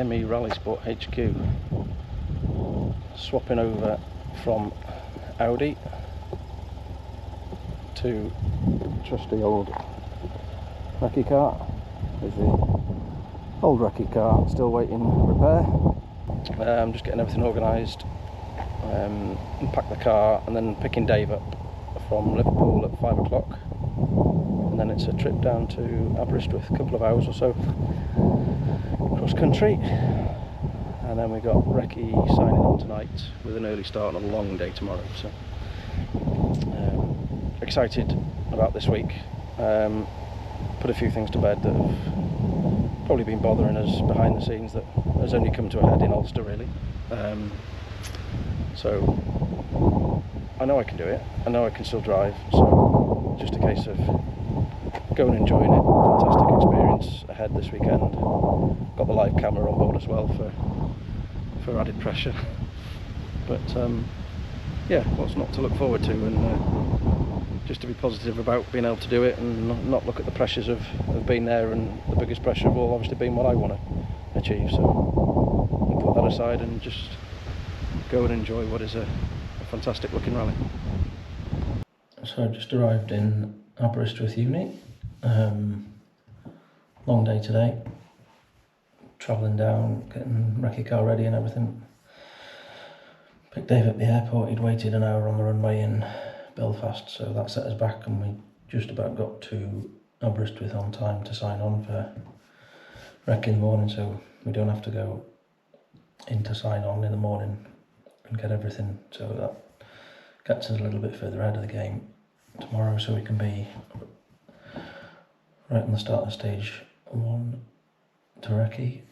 ME Rali Sport HQ, swapping over from Audi to trusty old Recce car. There's the old Recce car still waiting repair. I'm just getting everything organised, unpack the car, and then picking Dave up from Liverpool at 5 o'clock, and then it's a trip down to Aberystwyth, a couple of hours or so cross country, and then we got Recce signing on tonight with an early start on a long day tomorrow. So excited about this week. Put a few things to bed that have probably been bothering us behind the scenes that has only come to a head in Ulster, really. So I know I can do it, I know I can still drive, so just a case of going and enjoying it. Fantastic experience ahead this weekend. Got the live camera on board as well for added pressure. But yeah, what's not to look forward to, and just to be positive about being able to do it and not look at the pressures of being there, and the biggest pressure of all obviously being what I want to achieve. So I'll put that aside and just go and enjoy what is a fantastic looking rally. So I've just arrived in Aberystwyth Uni. Long day today, travelling down, getting Recce car ready and everything. Picked Dave at the airport. He'd waited an hour on the runway in Belfast, so that set us back, and we just about got to Aberystwyth on time to sign on for Recce in the morning, so we don't have to go in to sign on in the morning and get everything, so that gets us a little bit further ahead of the game tomorrow, so we can be right on the start of stage 1 to Recce.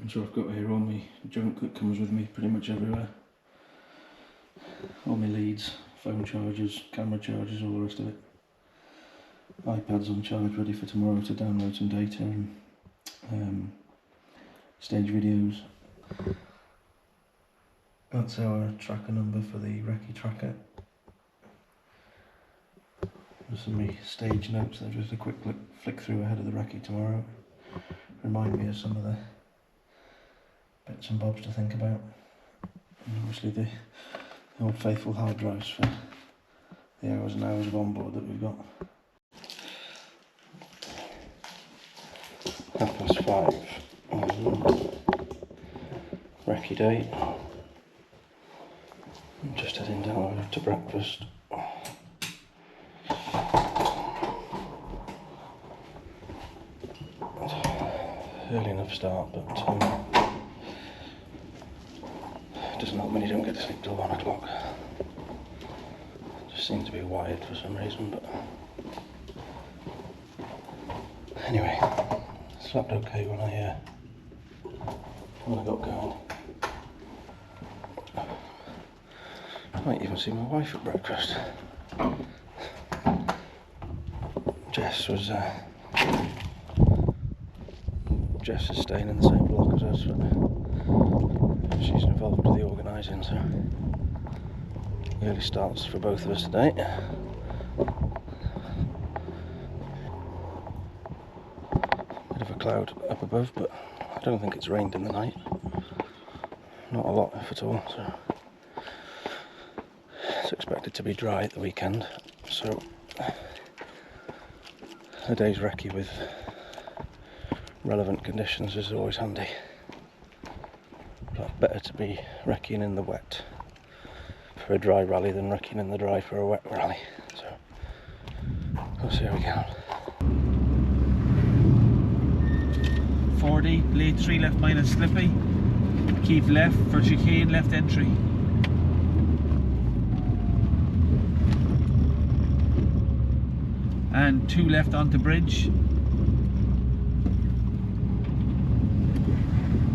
So I've got here all my junk that comes with me pretty much everywhere. All my leads, phone chargers, camera chargers, all the rest of it. iPad's on charge, ready for tomorrow to download some data and stage videos. That's our tracker number for the Recce tracker. Just some of my stage notes, they're just a quick flick through ahead of the Recce tomorrow. Remind me of some of the bits and bobs to think about. And obviously the old faithful hard drives for the hours and hours of onboard that we've got. 5:30 on Recce day. I'm just heading down to breakfast. Early enough start, but it doesn't help when you don't get to sleep till 1 o'clock. Just seem to be wired for some reason, but anyway, slept okay when I got going. I might even see my wife at breakfast. Jess is staying in the same block as us, but she's involved with the organising, so early starts for both of us today. Bit of a cloud up above, but I don't think it's rained in the night. Not a lot, if at all, so it's expected to be dry at the weekend, so a day's Recce with relevant conditions is always handy. But better to be Recceing in the wet for a dry rally than Recceing in the dry for a wet rally. So we'll see how we get on. 40, lead 3 left minus slippy. Keep left for chicane, left entry. And 2 left onto bridge.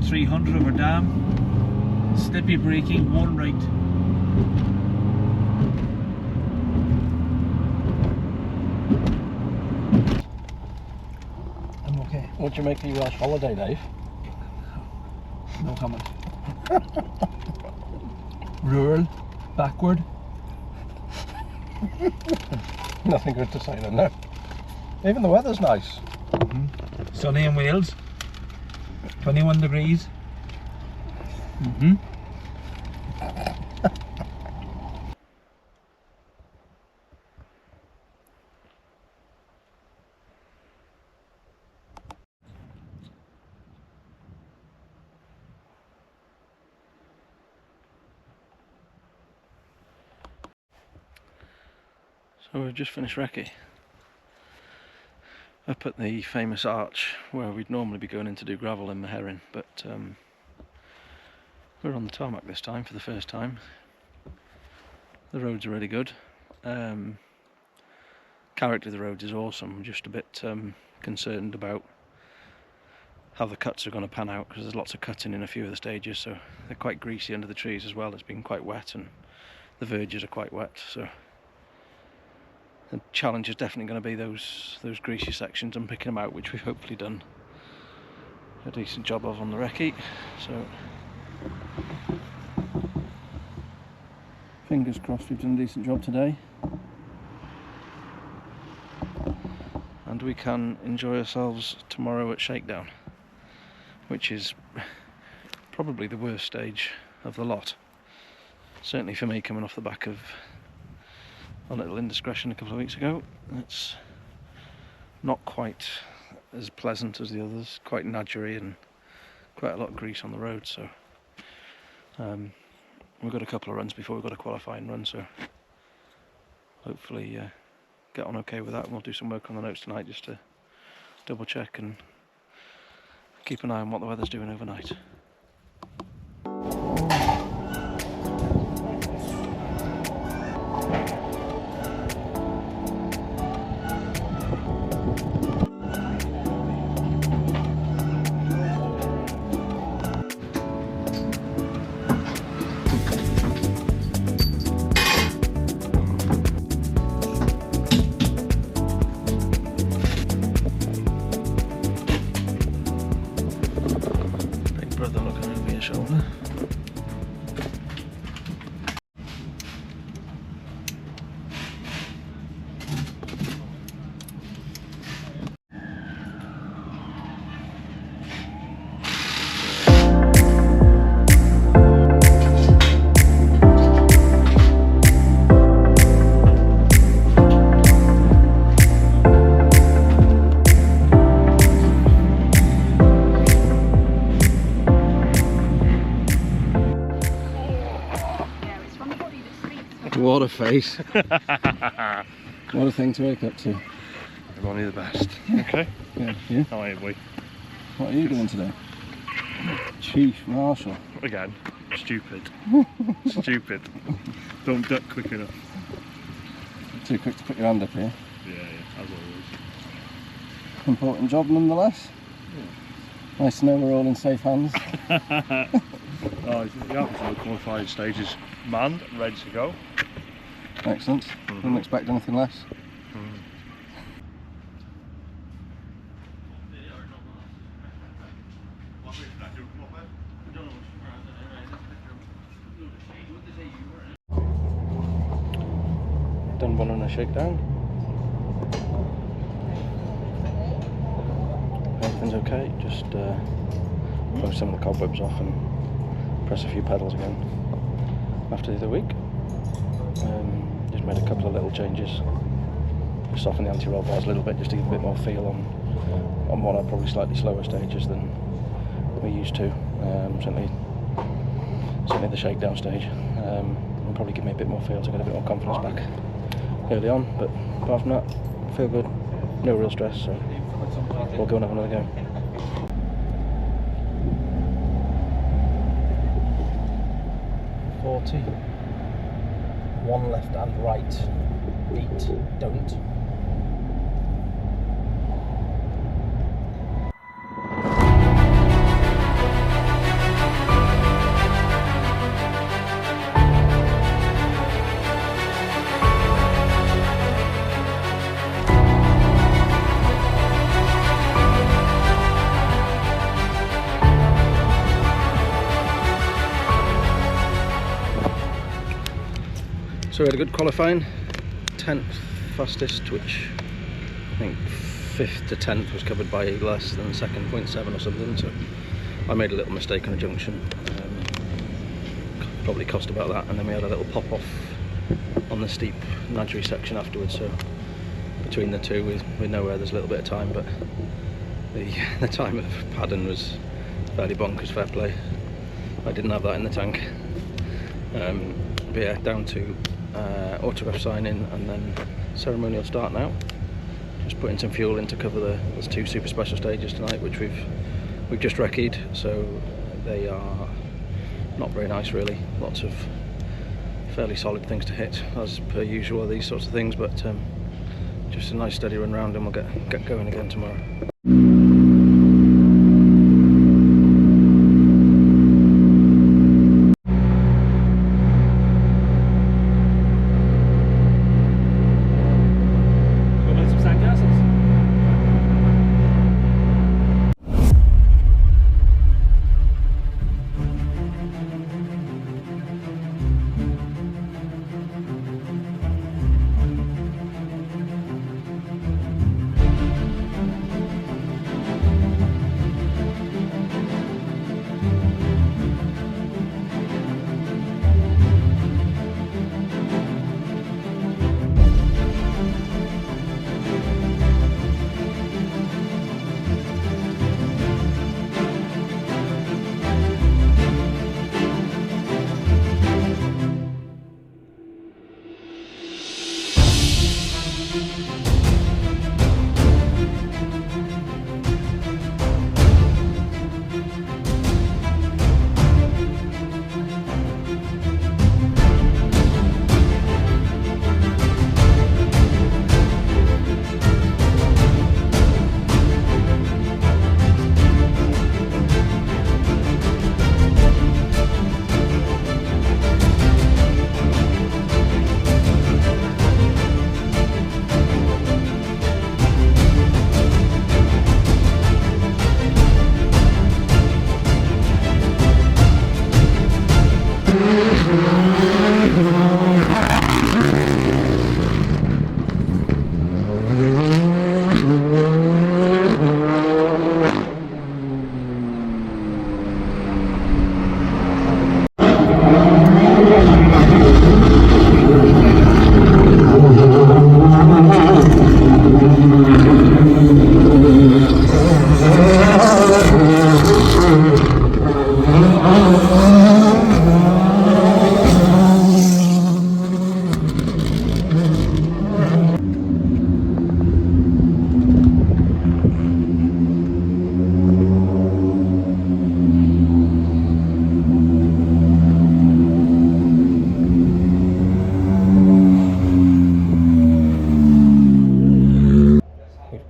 300 over dam. Slippy braking, 1 right. I'm okay. What do you make of your last holiday, Dave? No comment. Rural, backward. Nothing good to say then, no. Even the weather's nice. Sunny in Wales. 21 degrees. So we've just finished Recce. Up at the famous arch where we'd normally be going in to do gravel in Moynihan, but we're on the tarmac this time for the first time. The roads are really good. Character of the roads is awesome. I'm just a bit concerned about how the cuts are going to pan out, because there's lots of cutting in a few of the stages, so they're quite greasy under the trees as well. It's been quite wet and the verges are quite wet, so the challenge is definitely going to be those greasy sections and picking them out, which we've hopefully done a decent job of on the Recce. So fingers crossed we've done a decent job today, and we can enjoy ourselves tomorrow at Shakedown, which is probably the worst stage of the lot. Certainly for me, coming off the back of a little indiscretion a couple of weeks ago. It's not quite as pleasant as the others, quite nudgery and quite a lot of grease on the road, so we've got a couple of runs before we've got a qualifying run, so hopefully get on okay with that, and we'll do some work on the notes tonight just to double check and keep an eye on what the weather's doing overnight. Shoulder. What a face. What a thing to wake up to. I'm only the best. Okay. Yeah, yeah. How are we? What are you doing today? Chief Marshal. Again. Stupid. Stupid. Don't duck quick enough. Too quick to put your hand up here. Yeah, as always. Important job nonetheless. Yeah. Nice to know we're all in safe hands. Oh, yeah, the qualifying stage is manned, ready to go. Excellent. Wouldn't expect anything less. Done one on a shakedown. Everything's okay, just blow some of the cobwebs off and press a few pedals again after the other week. Just made a couple of little changes, just soften the anti-roll bars a little bit, just to give a bit more feel on what are probably slightly slower stages than we're used to. Certainly the shakedown stage. Will probably give me a bit more feel to get a bit more confidence back early on, but apart from that, feel good, no real stress, so we'll go and have another go. One left and right, beat, don't. So we had a good qualifying, 10th fastest, which I think 5th to 10th was covered by less than second 0.7 or something, so I made a little mistake on a junction. Probably cost about that, and then we had a little pop off on the steep Nadri section afterwards, so between the two we know where there's a little bit of time, but the time of Paddon was fairly bonkers. Fair play, I didn't have that in the tank. But yeah, down to autograph signing and then ceremonial start now. Just putting some fuel in to cover there's 2 super special stages tonight, which we've just recce'd, so they are not very nice really. Lots of fairly solid things to hit as per usual, these sorts of things, but just a nice steady run round and we'll get going again tomorrow.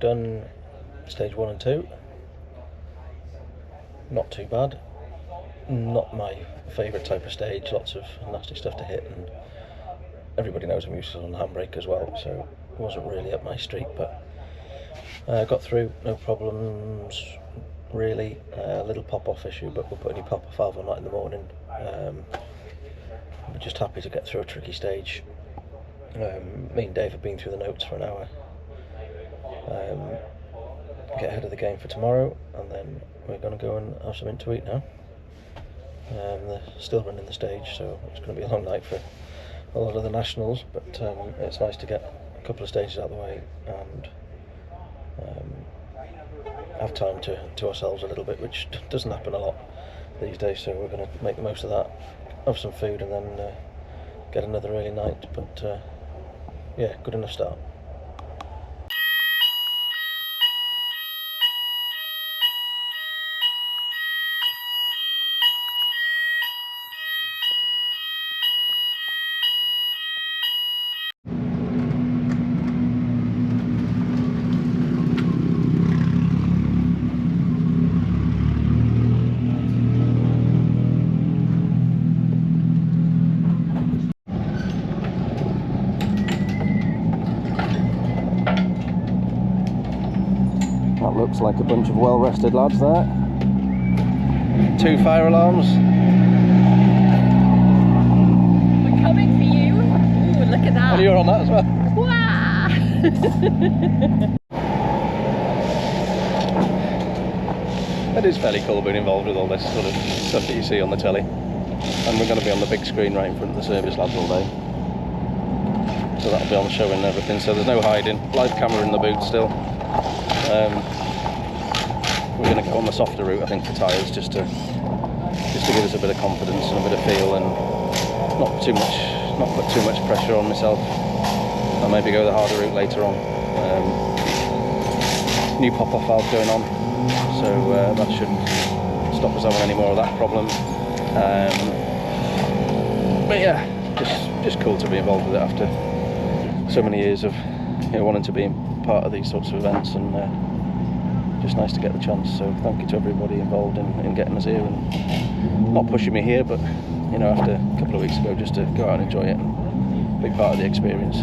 Done stage 1 and 2, not too bad. Not my favourite type of stage, lots of nasty stuff to hit, and everybody knows I'm useless on the handbrake as well, so it wasn't really up my street, but got through, no problems really. A little pop-off issue, but we'll put a new pop-off valve on that in the morning. We're just happy to get through a tricky stage. Me and Dave have been through the notes for an hour. Get ahead of the game for tomorrow, and then we're going to go and have something to eat now. They're still running the stage, so it's going to be a long night for a lot of the nationals, but it's nice to get a couple of stages out of the way and have time to ourselves a little bit, which doesn't happen a lot these days, so we're going to make the most of that, have some food, and then get another early night. But yeah, good enough start. That looks like a bunch of well-rested lads there. 2 fire alarms. We're coming for you. Ooh, look at that. Oh, you're on that as well. Wow! It is fairly cool being involved with all this sort of stuff that you see on the telly. And we're going to be on the big screen right in front of the service labs all day. So that'll be on show and everything, so there's no hiding. Live camera in the boot still. We're going to go on the softer route, I think, for tyres, just to give us a bit of confidence and a bit of feel, and not put too much pressure on myself. I'll maybe go the harder route later on. New pop-off valve going on, so that shouldn't stop us having any more of that problem. But yeah, just cool to be involved with it after so many years of wanting to be part of these sorts of events, and just nice to get the chance. So thank you to everybody involved in getting us here, and not pushing me here, but after a couple of weeks ago, just to go out and enjoy it and be part of the experience.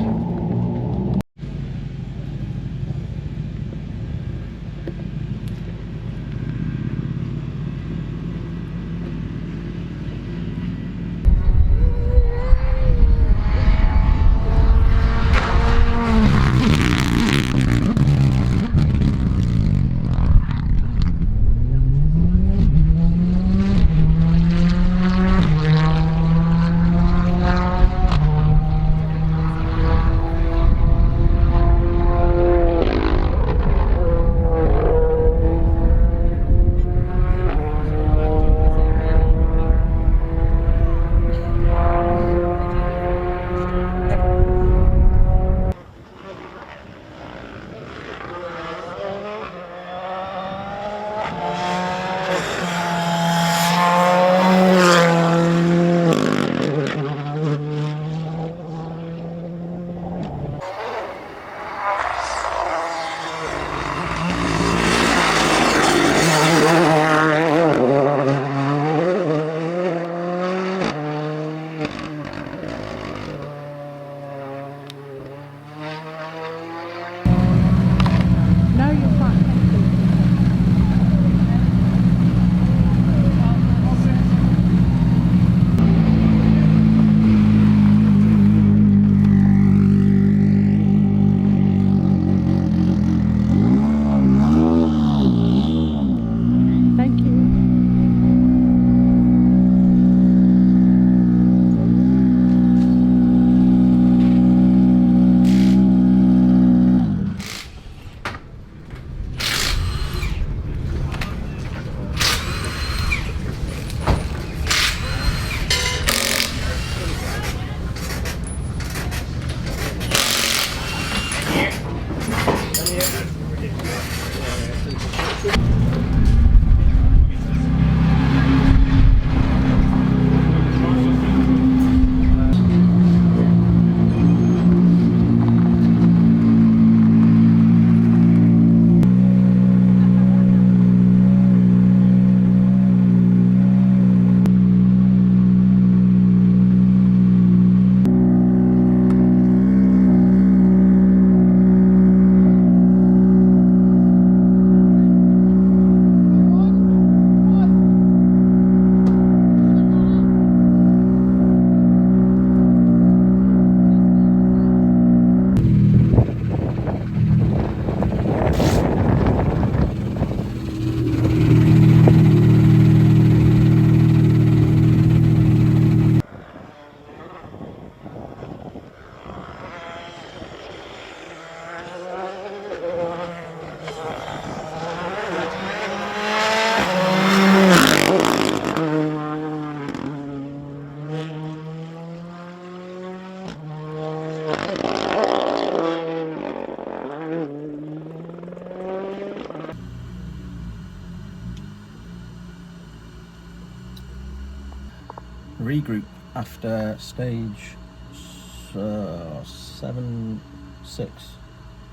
regroup after stage 7, 6,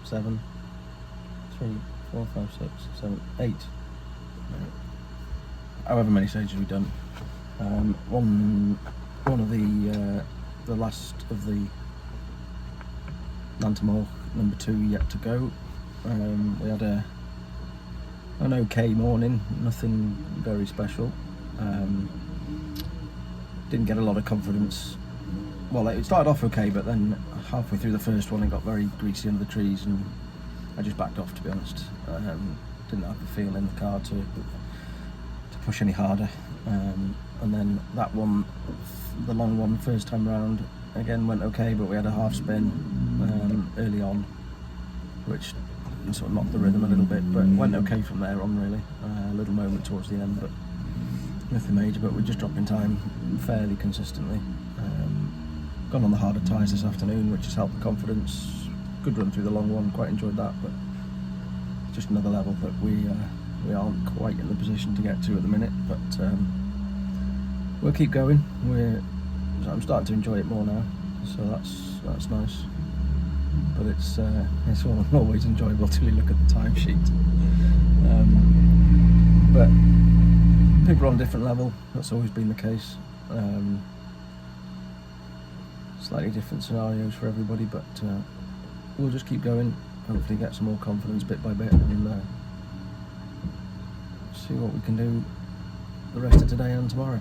7, 3, 4, 5, 6, 7, 8. However many stages we've done. One of the last of the Lantamore number 2 yet to go. We had an okay morning, nothing very special. Didn't get a lot of confidence. Well, it started off okay, but then halfway through the first one it got very greasy under the trees and I just backed off, to be honest. Didn't have the feel in the car to push any harder. And then that one, the long one, first time round, again went okay, but we had a half spin early on, which sort of knocked the rhythm a little bit, but went okay from there on really. A little moment towards the end, but nothing major, but we're just dropping time fairly consistently. Gone on the harder tyres this afternoon, which has helped the confidence. Good run through the long one, quite enjoyed that, but just another level that we aren't quite in the position to get to at the minute, but we'll keep going. I'm starting to enjoy it more now, so that's nice. But it's always enjoyable till you look at the timesheet. But people are on a different level. That's always been the case. Slightly different scenarios for everybody, but we'll just keep going. Hopefully, get some more confidence bit by bit, and see what we can do the rest of today and tomorrow.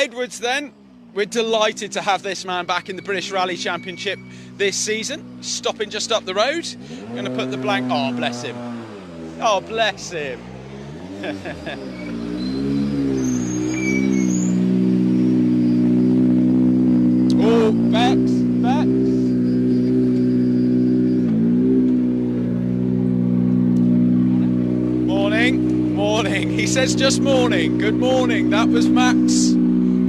Edwards then. We're delighted to have this man back in the British Rally Championship this season. Stopping just up the road. Going to put the blank... Oh, bless him. Oh, bless him. Oh, Bex. Morning. He says just morning. Good morning. That was Matt's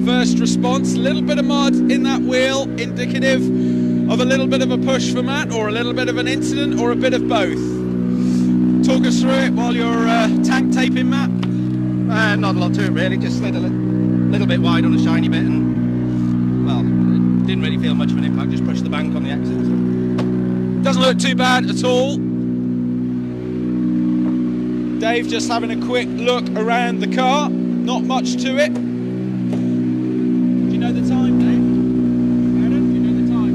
first response. A little bit of mud in that wheel, indicative of a little bit of a push for Matt, or a little bit of an incident, or a bit of both. Talk us through it while you're tank taping, Matt. Not a lot to it really, just slid a little bit wide on a shiny bit and, well, didn't really feel much of an impact, just pushed the bank on the exit. Doesn't look too bad at all. Dave just having a quick look around the car, not much to it. Do you know the time, Dave? Aaron, do you know the time?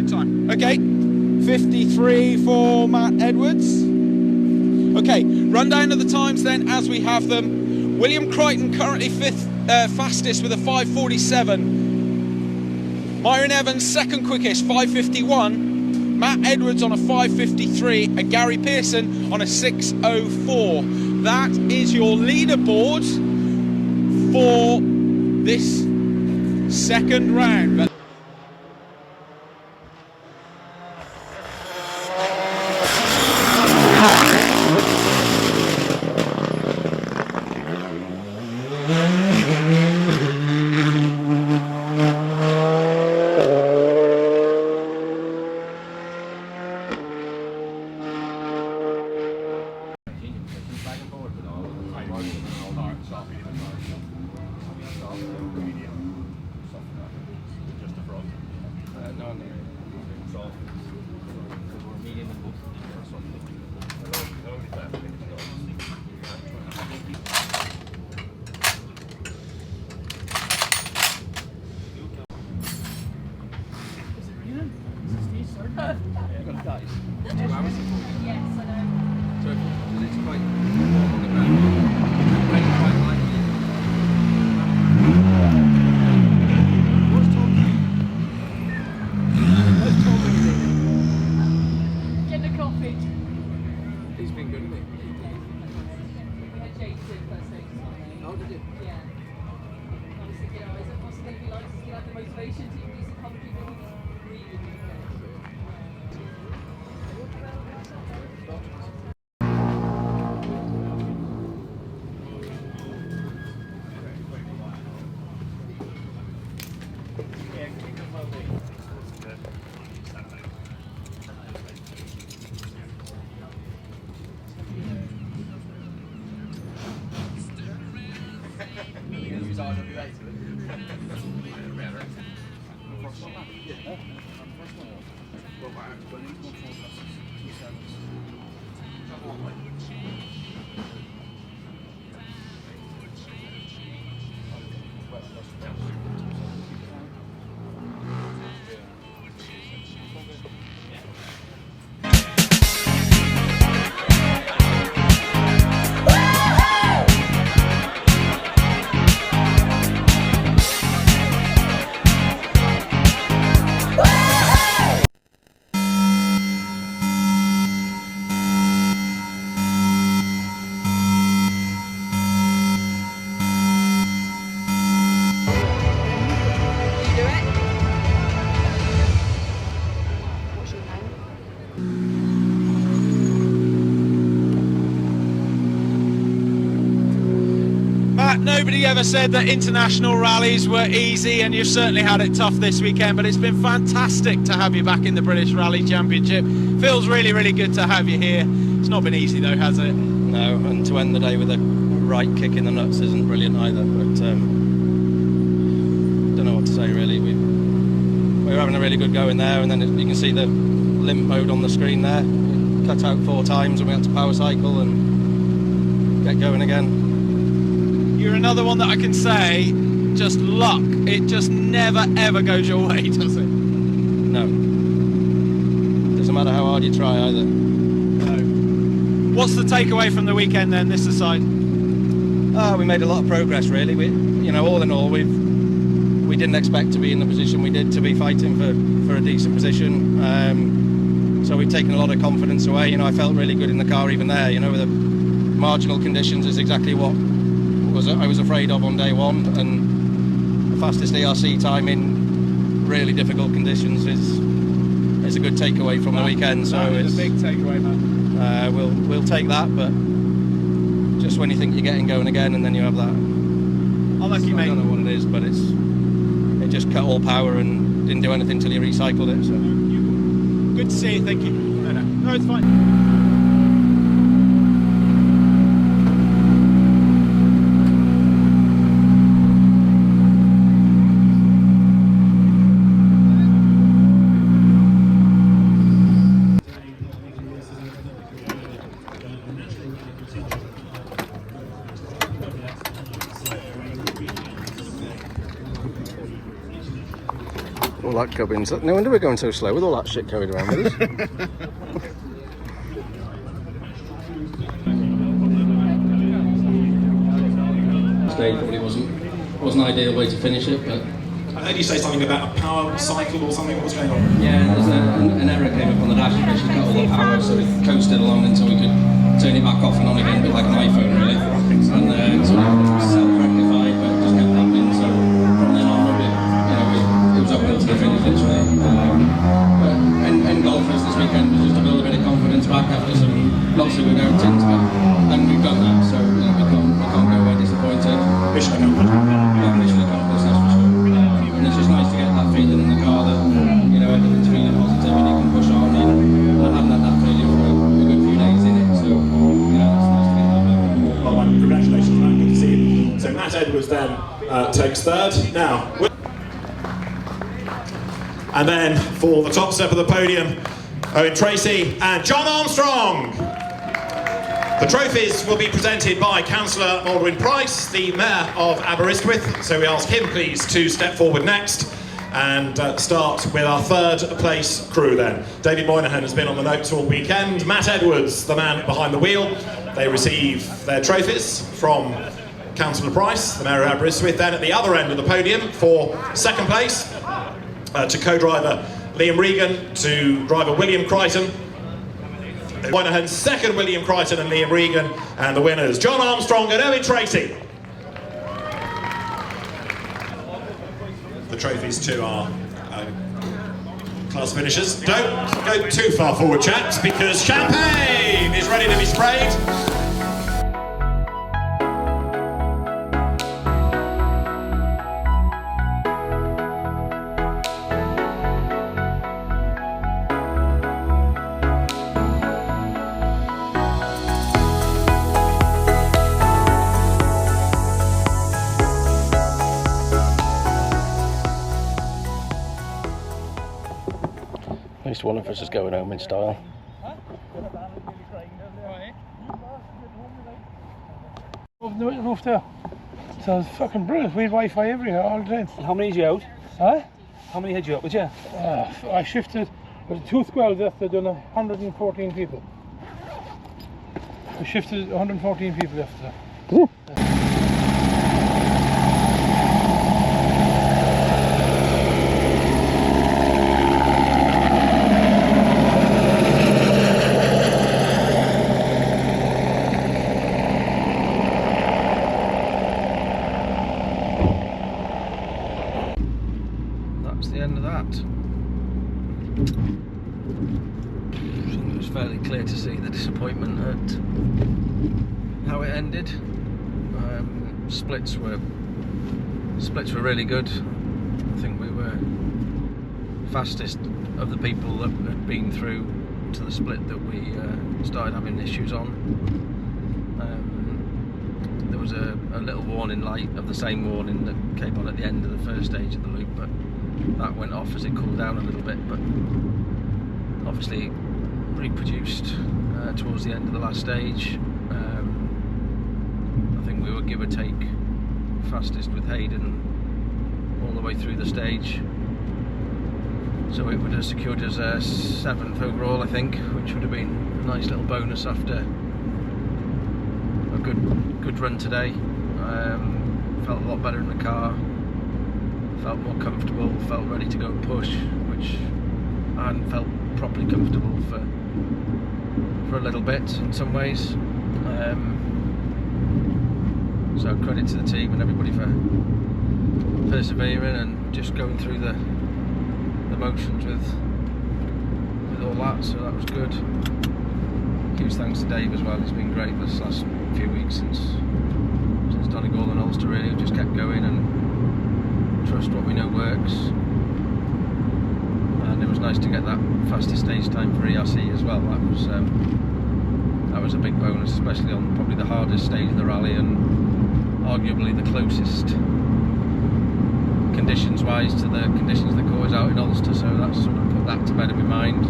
53. Good time. Okay, 53 for Matt Edwards. Okay, rundown of the times then as we have them. William Crichton currently fastest with a 5:47. Myron Evans second quickest, 5:51. Matt Edwards on a 5:53 and Gary Pearson on a 6:04. That is your leaderboard for this second round. Nobody ever said that international rallies were easy, and you've certainly had it tough this weekend, but it's been fantastic to have you back in the British Rally Championship. Feels really, really good to have you here. It's not been easy though, has it? No, and to end the day with a right kick in the nuts isn't brilliant either, but don't know what to say really. We were having a really good go in there, and then you can see the limp mode on the screen there. We cut out 4 times and we had to power cycle and get going again. You're another one that I can say, just luck. It just never ever goes your way, does it? No. Doesn't matter how hard you try either. No. What's the takeaway from the weekend then, this aside? We made a lot of progress, really. All in all, we didn't expect to be in the position we did to be fighting for a decent position. So we've taken a lot of confidence away. I felt really good in the car even there. With the marginal conditions is exactly what I was afraid of on day one, and the fastest ERC time in really difficult conditions is a good takeaway from the weekend. So it's a big takeaway, man. We'll take that, but just when you think you're getting going again, and then you have that. Unlucky, mate. I don't know what it is, but it just cut all power and didn't do anything until you recycled it. So Good to see you. Thank you. No, it's fine. all that gubbins. No wonder we're going so slow with all that shit carried around with us. Today probably wasn't an ideal way to finish it, but I heard you say something about a power cycle or something. What was going on? yeah, there's an error came up on the dash, which cut all the power, so we coasted along until we could turn it back off and on again, a bit like an iPhone really. And sort of self-rectified, but it just kept happening. So from then on, it was uphill to the finish literally. But end goal for us this weekend was just to build a bit of confidence back after some lots of without tins, and we've done that. So we can't go away disappointed. Mission accomplished. Yeah, mission accomplished, that's for sure. And it's just nice to get that feeling in the car that everything's feeling positive and you can push on. I hadn't had that feeling for a good few days in it, so it's nice to get that back. Well, congratulations, man. Good to see you. So Matt Edwards then takes third. Now, and then for the top step of the podium, Owen Tracy and John Armstrong. The trophies will be presented by Councillor Maldwyn Price, the Mayor of Aberystwyth. So we ask him please to step forward next and start with our third place crew then. David Moynihan has been on the notes all weekend. Matt Edwards, the man behind the wheel. They receive their trophies from Councillor Price, the Mayor of Aberystwyth. Then at the other end of the podium for second place to co-driver Liam Regan, to driver William Crichton. Moynihan's second, William Crichton and Liam Regan, and the winners, John Armstrong and Owen Tracy. The trophies to our class finishers. Don't go too far forward, chaps, because champagne is ready to be sprayed. At least one of us is going home in style. Over the roof there. So it's fucking brilliant. We had Wi-Fi everywhere all the time. How many had you out? Huh? How many had you out with you? I shifted. There were 2 squads after done 114 people. I shifted 114 people after that. That's the end of that. I think it was fairly clear to see the disappointment at how it ended. Splits were really good. I think we were fastest of the people that had been through to the split that we started having issues on. There was a little warning light of the same warning that came on at the end of the first stage of the loop, but that went off as it cooled down a little bit, but obviously reproduced towards the end of the last stage. I think we were give or take fastest with Hayden all the way through the stage, so it would have secured us 7th overall, I think, which would have been a nice little bonus after a good run today. Felt a lot better in the car, felt more comfortable, felt ready to go and push, which I hadn't felt properly comfortable for a little bit in some ways. So credit to the team and everybody for persevering and just going through the motions with all that, so that was good. Huge thanks to Dave as well, he's been great this last few weeks since Donegal and Ulster, really. We've just kept going and trust what we know works. And it was nice to get that fastest stage time for ERC as well. That was a big bonus, especially on probably the hardest stage of the rally and arguably the closest conditions wise to the conditions that caught us out in Ulster, so that's sort of put that to bed in my mind.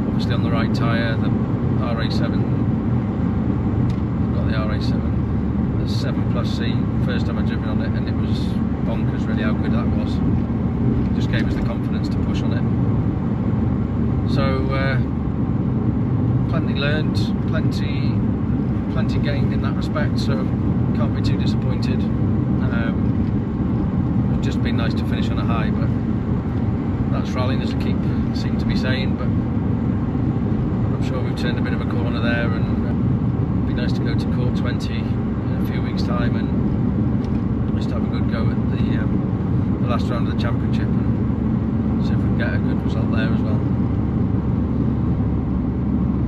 Obviously on the right tyre, the RA7, I've got the RA7, the 7+C, first time I'd driven on it, and it was bonkers really how good that was. It just gave us the confidence to push on it. So plenty learned, plenty gained in that respect, so can't be too disappointed. It's just been nice to finish on a high, but that's rallying, as I seem to be saying, but I'm sure we've turned a bit of a corner there, and it'd be nice to go to Court 20 in a few weeks' time and just have a good go at the last round of the Championship and see if we can get a good result there as well.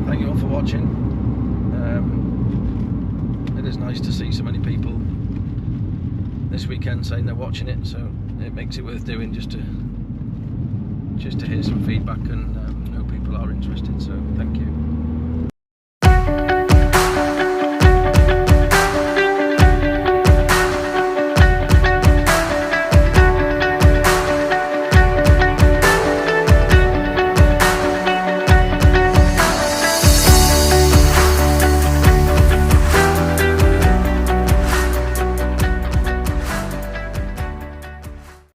Thank you all for watching. It is nice to see so many people this weekend saying they're watching it, so it makes it worth doing just to hear some feedback and know people are interested, so thank you.